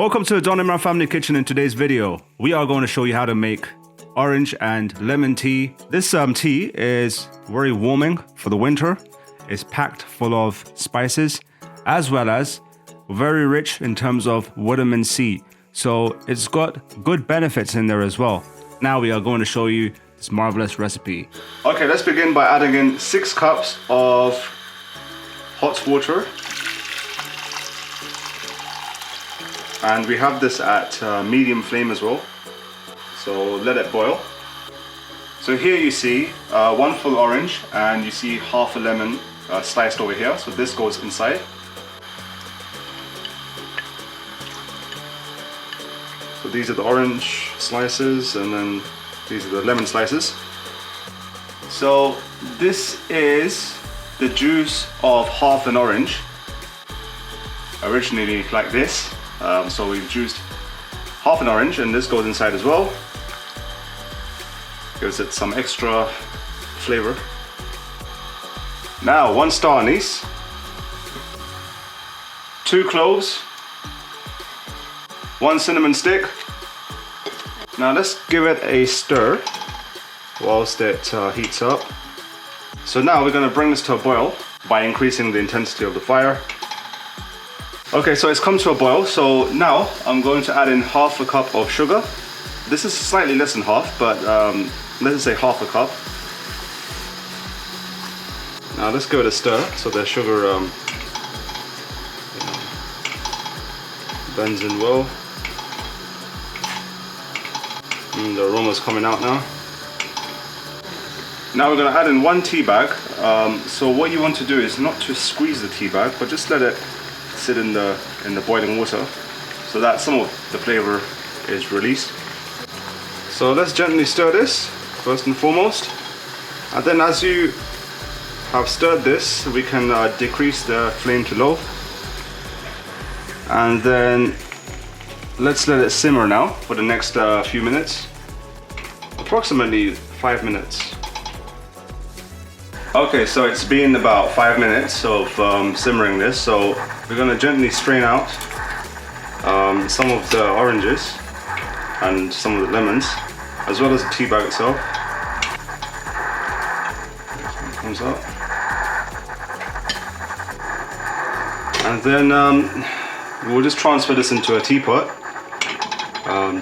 Welcome to the Imran.Family kitchen. In today's video, we are going to show you how to make orange and lemon tea. This tea is very warming for the winter. It's packed full of spices as well as very rich in terms of vitamin C. So it's got good benefits in there as well. Now we are going to show you this marvelous recipe. Okay, let's begin by adding in 6 cups of hot water. And we have this at medium flame as well. So let it boil. So here you see 1 full orange and you see half a lemon sliced over here. So this goes inside. So these are the orange slices and then these are the lemon slices. So this is the juice of half an orange. Originally like this. So we've juiced half an orange and this goes inside as well. Gives it some extra flavor. Now 1 star anise, 2 cloves, 1 cinnamon stick. Now let's give it a stir whilst it heats up. So now we're going to bring this to a boil by increasing the intensity of the fire. Okay, so it's come to a boil, so now I'm going to add in half a cup of sugar. This is slightly less than half, but let's say half a cup. Now let's give it a stir so the sugar blends in well. And the aroma's coming out now. Now we're going to add in 1 tea bag. So what you want to do is not to squeeze the tea bag, but just let it sit in the boiling water so that some of the flavor is released. So let's gently stir this first and foremost, and then as you have stirred this we can decrease the flame to low, and then let's let it simmer now for the next few minutes, approximately 5 minutes. Okay, so it's been about 5 minutes of simmering this, so we're going to gently strain out some of the oranges and some of the lemons, as well as the tea bag itself. This one comes out. And then we'll just transfer this into a teapot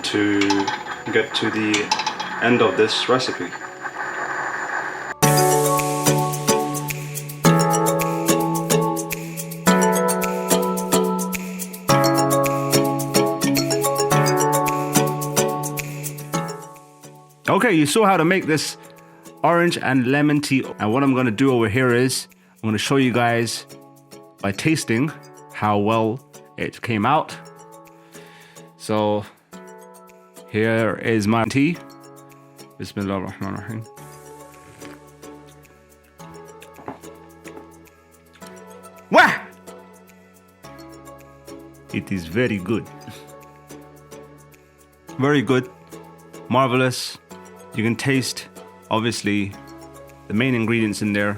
to get to the end of this recipe. Okay, you saw how to make this orange and lemon tea. And what I'm going to do over here is I'm going to show you guys by tasting how well it came out. So here is my tea. Bismillahir-Rahmanir-Rahim. Wah! It is very good. Very good. Marvelous. You can taste, obviously, the main ingredients in there.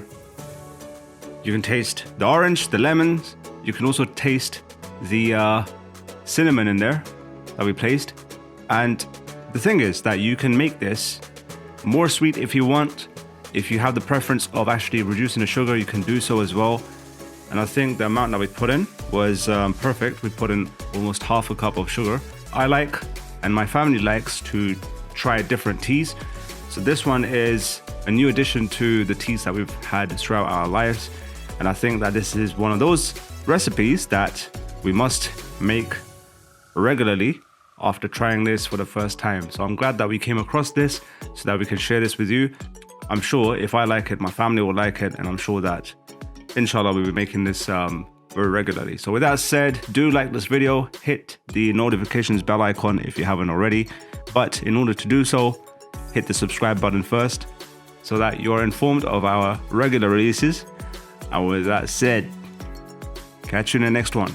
You can taste the orange, the lemons. You can also taste the cinnamon in there that we placed. And the thing is that you can make this more sweet if you want. If you have the preference of actually reducing the sugar, you can do so as well. And I think the amount that we put in was perfect. We put in almost half a cup of sugar. I like, and my family likes, to try different teas. So this one is a new addition to the teas that we've had throughout our lives, and I think that this is one of those recipes that we must make regularly after trying this for the first time. So I'm glad that we came across this so that we can share this with you. I'm sure if I like it, my family will like it, and I'm sure that inshallah we'll be making this very regularly. So with that said, do like this video, hit the notifications bell icon if you haven't already. But in order to do so, hit the subscribe button first so that you're informed of our regular releases. And with that said, catch you in the next one.